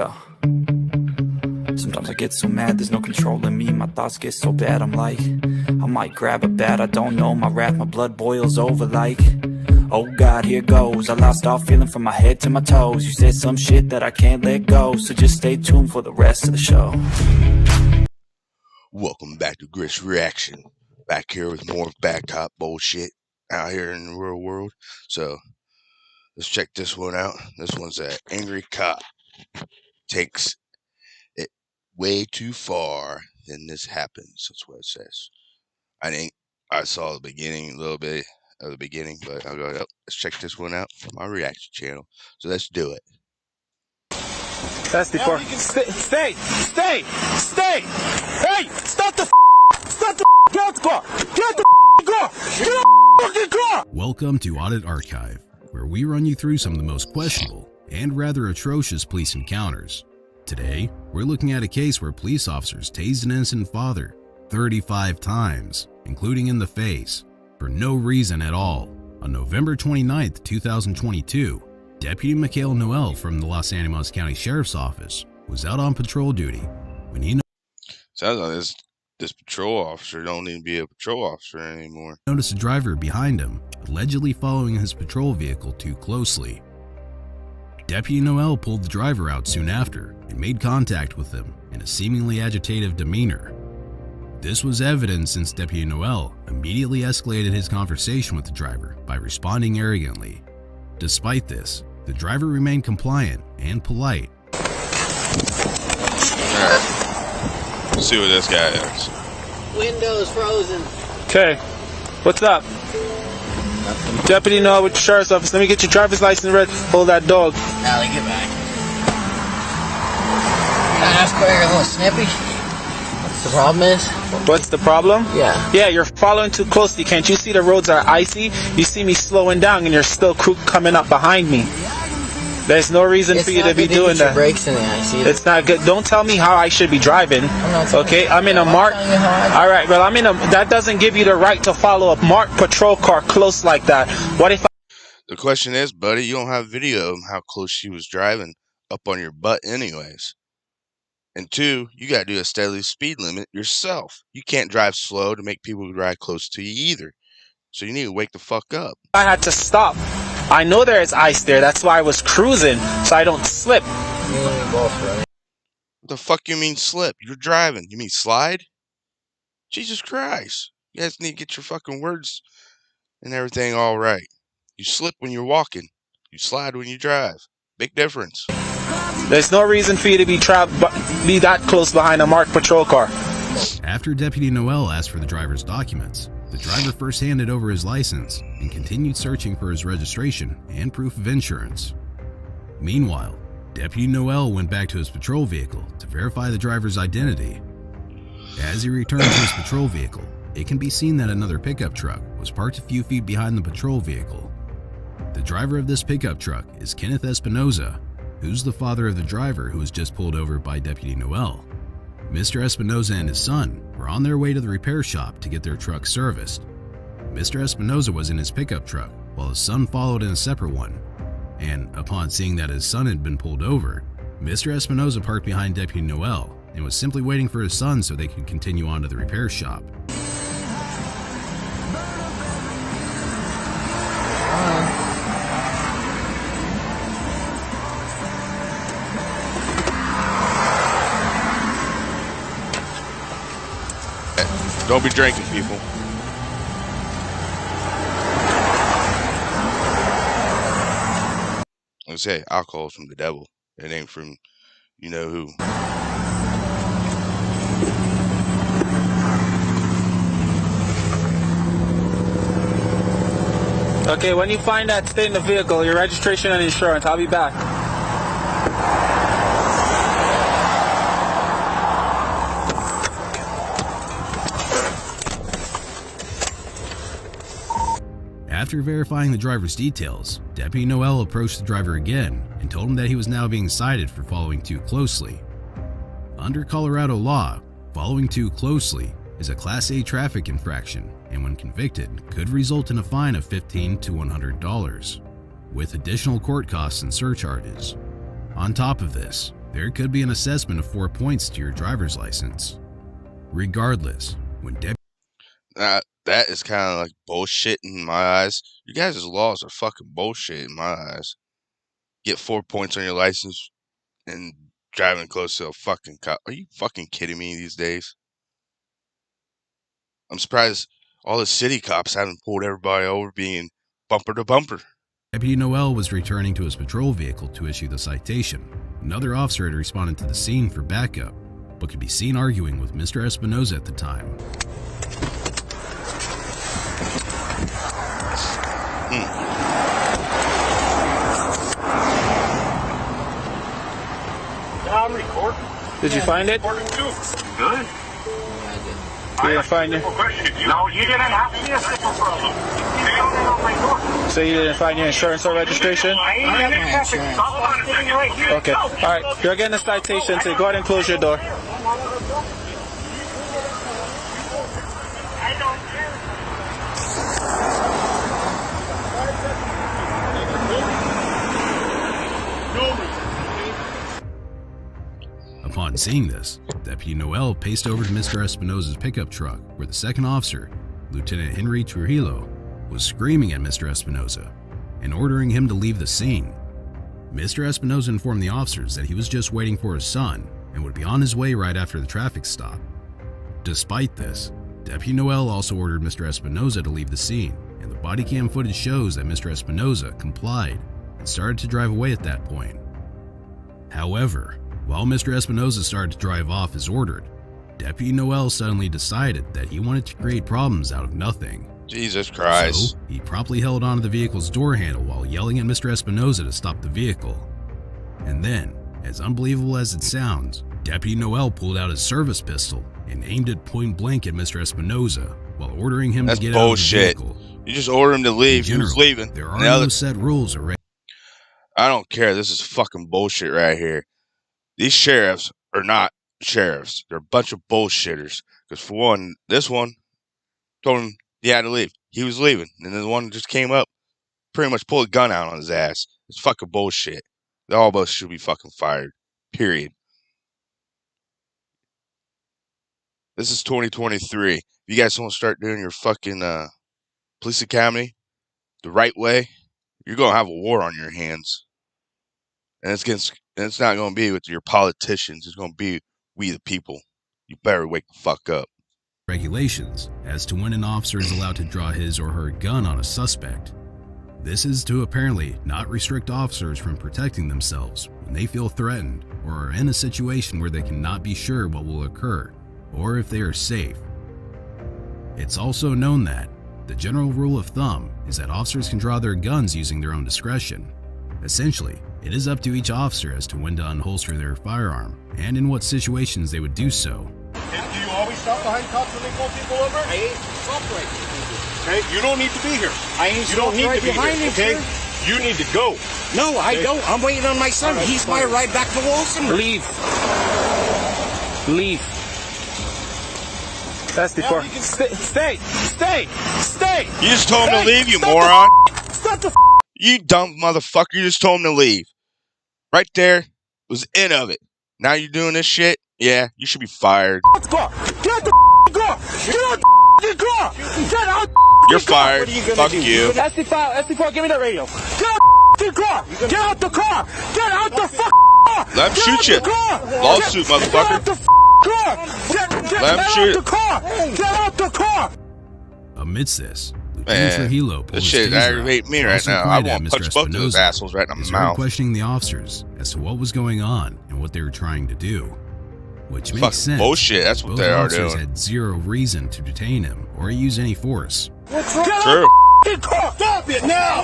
Yeah. Sometimes I get so mad, there's no controlling me. My thoughts get so bad, I'm like, I might grab a bat, I don't know. My wrath, my blood boils over like, oh God, here goes. I lost all feeling from my head to my toes. You said some shit that I can't let go, so just stay tuned for the rest of the show. Welcome back to griffsreaction. Back here with more backtop bullshit out here in the real world. So let's check this one out. This one's an angry cop. Takes it way too far, then this happens. That's what it says. I saw the beginning, a little bit of the beginning, but I'll go, oh, let's check this one out from my reaction channel. So let's do it. That's the part. Stay! Hey! Stop the get out the car! Get the car! Get out the fucking car! Welcome to Audit Archive, where we run you through some of the most questionable and rather atrocious police encounters. Today, we're looking at a case where police officers tased an innocent father 35 times, including in the face, for no reason at all. On November 29th, 2022, Deputy Mikhail Noel from the Los Animas County Sheriff's Office was out on patrol duty when he Sounds like this patrol officer don't need to be a patrol officer anymore. noticed a driver behind him, allegedly following his patrol vehicle too closely. Deputy Noel pulled the driver out soon after and made contact with him in a seemingly agitative demeanor. This was evident since Deputy Noel immediately escalated his conversation with the driver by responding arrogantly. Despite this, the driver remained compliant and polite. Alright, let's see what this guy is. Windows frozen. Okay, what's up? Deputy Noel with the Sheriff's Office. Let me get your driver's license ready. Hold that dog. Allie, get back. Can I ask where you're a little snippy? What's the problem is? What's the problem? Yeah. You're following too closely. Can't you see the roads are icy? You see me slowing down and you're still coming up behind me. There's no reason for you to be doing that. Brakes in the icy. It's not good. Don't tell me how I should be driving. Okay, I'm in a marked. All right, well, that doesn't give you the right to follow a marked patrol car close like that. What if The question is, buddy, you don't have video of how close she was driving up on your butt anyways. And two, you got to do a steady speed limit yourself. You can't drive slow to make people drive close to you either. So you need to wake the fuck up. I had to stop? I know there is ice there. That's why I was cruising, so I don't slip. What the fuck you mean slip? You're driving. You mean slide? Jesus Christ. You guys need to get your fucking words and everything all right. You slip when you're walking. You slide when you drive. Big difference. There's no reason for you to be that close behind a marked patrol car. After Deputy Noel asked for the driver's documents, the driver first handed over his license and continued searching for his registration and proof of insurance. Meanwhile, Deputy Noel went back to his patrol vehicle to verify the driver's identity. As he returned to his patrol vehicle, it can be seen that another pickup truck was parked a few feet behind the patrol vehicle. The driver of this pickup truck is Kenneth Espinoza, who's the father of the driver who was just pulled over by Deputy Noel. Mr. Espinoza and his son were on their way to the repair shop to get their truck serviced. Mr. Espinoza was in his pickup truck while his son followed in a separate one, and upon seeing that his son had been pulled over, Mr. Espinoza parked behind Deputy Noel and was simply waiting for his son so they could continue on to the repair shop. Don't be drinking, people. I say alcohol's from the devil. It ain't from you know who. Okay, when you find that, stay in the vehicle, your registration and insurance. I'll be back. After verifying the driver's details, Deputy Noel approached the driver again and told him that he was now being cited for following too closely. Under Colorado law, following too closely is a Class A traffic infraction and when convicted could result in a fine of $15 to $100, with additional court costs and surcharges. On top of this, there could be an assessment of 4 points to your driver's license. Regardless, when That is kind of like bullshit in my eyes. You guys' laws are fucking bullshit in my eyes. Get 4 points on your license and driving close to a fucking cop. Are you fucking kidding me these days? I'm surprised all the city cops haven't pulled everybody over being bumper to bumper. Deputy Noel was returning to his patrol vehicle to issue the citation, another officer had responded to the scene for backup, but could be seen arguing with Mr. Espinoza at the time. I'm recording. Did you find it? Recording too. Good. You didn't find it? No, you didn't have to. Yes, it's no problem. You found it on my door. So you didn't find your insurance or registration? I ain't got my insurance. I'm sitting right here. Okay. All right. You're getting a citation, so go ahead and close your door. I don't care. Upon seeing this, Deputy Noel paced over to Mr. Espinoza's pickup truck where the second officer, Lieutenant Henry Trujillo, was screaming at Mr. Espinoza and ordering him to leave the scene. Mr. Espinoza informed the officers that he was just waiting for his son and would be on his way right after the traffic stop. Despite this, Deputy Noel also ordered Mr. Espinoza to leave the scene, and the body cam footage shows that Mr. Espinoza complied and started to drive away at that point. However, while Mr. Espinoza started to drive off as ordered, Deputy Noel suddenly decided that he wanted to create problems out of nothing. Jesus Christ. So, he promptly held onto the vehicle's door handle while yelling at Mr. Espinoza to stop the vehicle. And then, as unbelievable as it sounds, Deputy Noel pulled out his service pistol and aimed it point blank at Mr. Espinoza while ordering him That's to get bullshit. out of the vehicle. You just order him to leave. In He was general, leaving. There are Now no set rules or I don't care. This is fucking bullshit right here. These sheriffs are not sheriffs. They're a bunch of bullshitters. Because for one, this one told him he had to leave. He was leaving. And then the one just came up, pretty much pulled a gun out on his ass. It's fucking bullshit. All of us should be fucking fired. Period. This is 2023. If you guys want to start doing your fucking police academy the right way, you're going to have a war on your hands. And it's not going to be with your politicians. It's going to be we the people. You better wake the fuck up. regulations as to when an officer is allowed to draw his or her gun on a suspect. This is to apparently not restrict officers from protecting themselves when they feel threatened or are in a situation where they cannot be sure what will occur or if they are safe. It's also known that the general rule of thumb is that officers can draw their guns using their own discretion. Essentially, it is up to each officer as to when to unholster their firearm and in what situations they would do so. And do you always stop behind cops when they pull people over? I ain't stopped right here. Okay, you don't need to be here. I ain't You don't stopped need right to be behind here, him, okay? sir. You need to go. No, I Okay. don't. I'm waiting on my son. All right, He's my fine. ride back to Wilson. Leave. Leave. That's before. Yeah, you can- Stay. You just told him to Hey, leave, you stop the moron. Stop the. You dumb motherfucker. You just told him to leave. Right there was the end of it. Now you're doing this shit? Yeah, you should be fired. Get out the car. Get out the car. Get out. You're fired. Fuck you. SD4, give me the radio. Get out the car. Get out the car. Get out the fuck car. Let him shoot you. Lawsuit, Get out motherfucker. the car. Get Let him out shoot. the car. Get out the car. Amidst this, Lieutenant Man, Trujillo pulled this his shit taser out, aggravates me right also now. I pointed want at to Mr. punch both of those Espinoza assholes right in and the started mouth. questioning the officers as to what was going on and what they were trying to do, which makes Fucking sense. bullshit. That's what Both they are officers doing. had zero reason to detain him or use any force. Get True. out the car. Stop it now.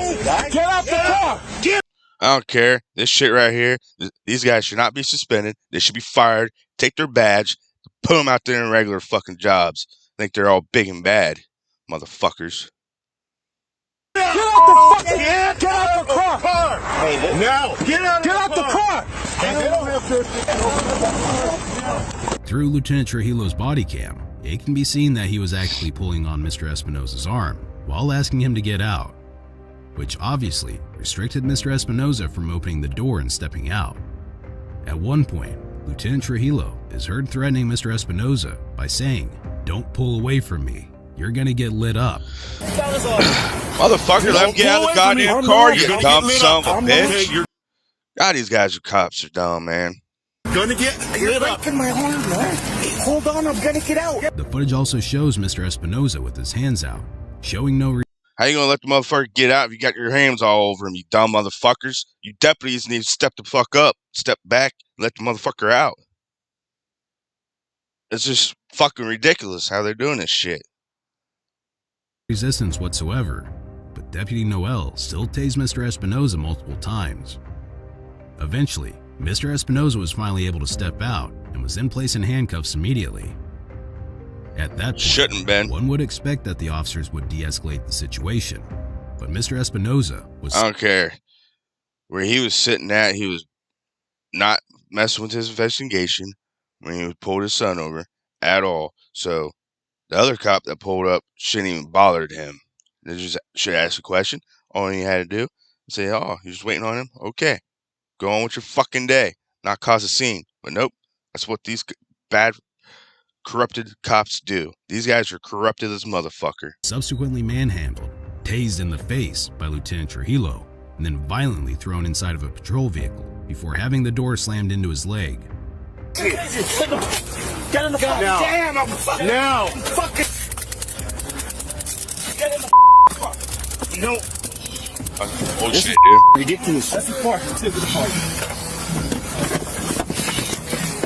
Get out the car. Get. I don't care. This shit right here, these guys should not be suspended. They should be fired. Take their badge, put them out there in regular fucking jobs. Think they're all big and bad, motherfuckers. Get out the fucking. Get out the car. Hey, now, get out the car. Hey, they don't have to. Through Lieutenant Trujillo's body cam, it can be seen that he was actually pulling on Mr. Espinoza's arm while asking him to get out, which obviously restricted Mr. Espinoza from opening the door and stepping out. At one point, Lieutenant Trujillo is heard threatening Mr. Espinoza by saying, "Don't pull away from me. You're gonna get lit up." Motherfucker, let him get out of the goddamn car, you dumb son of a bitch. God, these guys are cops are dumb, man. Gonna get lit up. My arm, man. Hold on, I'm gonna get out. The footage also shows Mr. Espinoza with his hands out, showing no How you gonna let the motherfucker get out if you got your hands all over him, you dumb motherfuckers? You deputies need to step the fuck up, step back, and let the motherfucker out. It's just fucking ridiculous how they're doing this shit. resistance whatsoever, but Deputy Noel still tased Mr. Espinoza multiple times. Eventually, Mr. Espinoza was finally able to step out and was then placed in handcuffs immediately. At that point, Shouldn't been. one would expect that the officers would de-escalate the situation, but Mr. Espinoza was... I don't care. Where he was sitting at, he was not messing with his investigation when he pulled his son over at all. So the other cop that pulled up shouldn't even bothered him. They just should ask a question. All he had to do is say, "Oh, you're just waiting on him? Okay. Go on with your fucking day. Not cause a scene." But nope. That's what these bad, corrupted cops do. These guys are corrupted as motherfucker. subsequently manhandled, tased in the face by Lieutenant Trujillo, and then violently thrown inside of a patrol vehicle before having the door slammed into his leg. Get in the car. Now. Damn, I'm fucking. Now. Fucking. Get in the car. No. Bullshit, dude. Ridiculous. That's the part. Let's get to the part.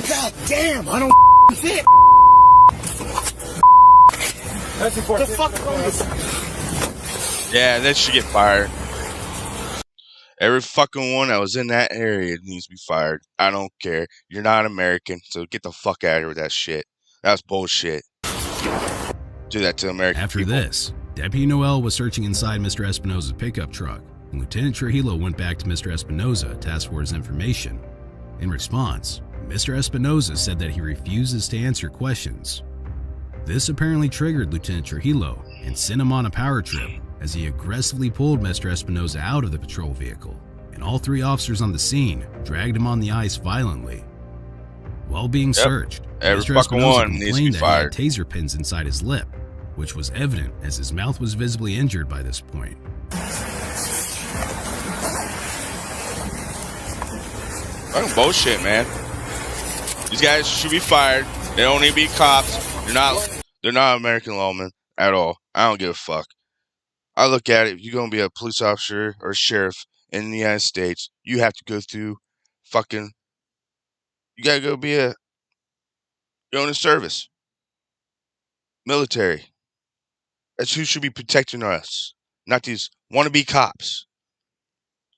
God damn, I don't fit. That's the part. The fuck wrong with this? Yeah, that should get fired. Every fucking one that was in that area needs to be fired. I don't care. You're not American, so get the fuck out of here with that shit. That's bullshit. Do that to American After people. this, Deputy Noel was searching inside Mr. Espinoza's pickup truck, and Lieutenant Trujillo went back to Mr. Espinoza to ask for his information. In response, Mr. Espinoza said that he refuses to answer questions. This apparently triggered Lieutenant Trujillo and sent him on a power trip as he aggressively pulled Mr. Espinoza out of the patrol vehicle, and all three officers on the scene dragged him on the ice violently. While being searched, Every Mr. fucking Espinoza one needs to be complained that he fired. had taser pins inside his lip, which was evident as his mouth was visibly injured by this point. Fucking bullshit, man. These guys should be fired. They don't need to be cops. They're not American lawmen at all. I don't give a fuck. I look at it, if you're gonna be a police officer or a sheriff in the United States, you have to go through fucking, you gotta go be you're in the service. Military. That's who should be protecting us. Not these wannabe cops.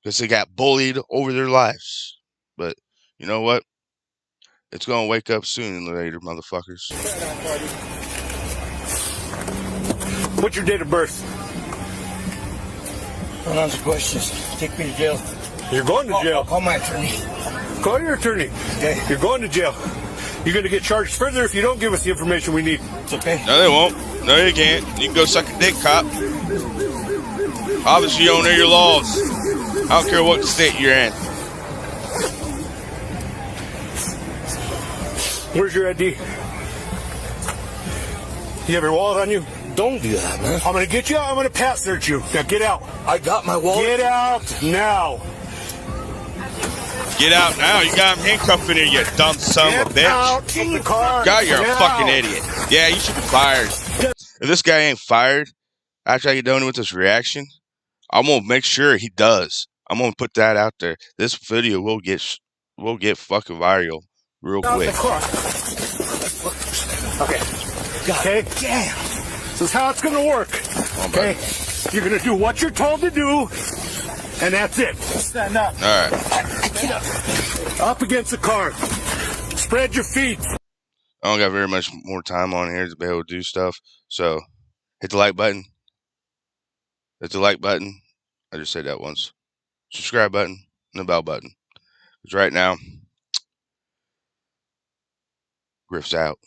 Because they got bullied over their lives. But, you know what? It's gonna wake up sooner or later, motherfuckers. What's your date of birth? Don't answer questions. Take me to jail. You're going to I'll jail. call my attorney. Call your attorney. Okay. You're going to jail. You're going to get charged further if you don't give us the information we need. It's okay. No, they won't. No, you can't. You can go suck a dick, cop. Obviously, you don't know your laws. I don't care what state you're in. Where's your ID? You have your wallet on you? Don't do that, man. I'm going to get you out. I'm going to pat search you. Now get out. I got my wallet. Get out now. Get out now. You got him handcuffed in here, you dumb son of a Get bitch. out of the car. God, you're a Get fucking out. idiot. Yeah, you should be fired. If this guy ain't fired, after I get done with this reaction, I'm gonna make sure he does. I'm gonna put that out there. This video will get fucking viral real quick. Okay. Okay. Damn. This is how it's going to work. Okay. You're going to do what you're told to do, and that's it. Stand up. All right. Up against the car. Spread your feet. I don't got very much more time on here to be able to do stuff. So hit the like button. Hit the like button. I just said that once. Subscribe button and the bell button. Because right now, Griff's out.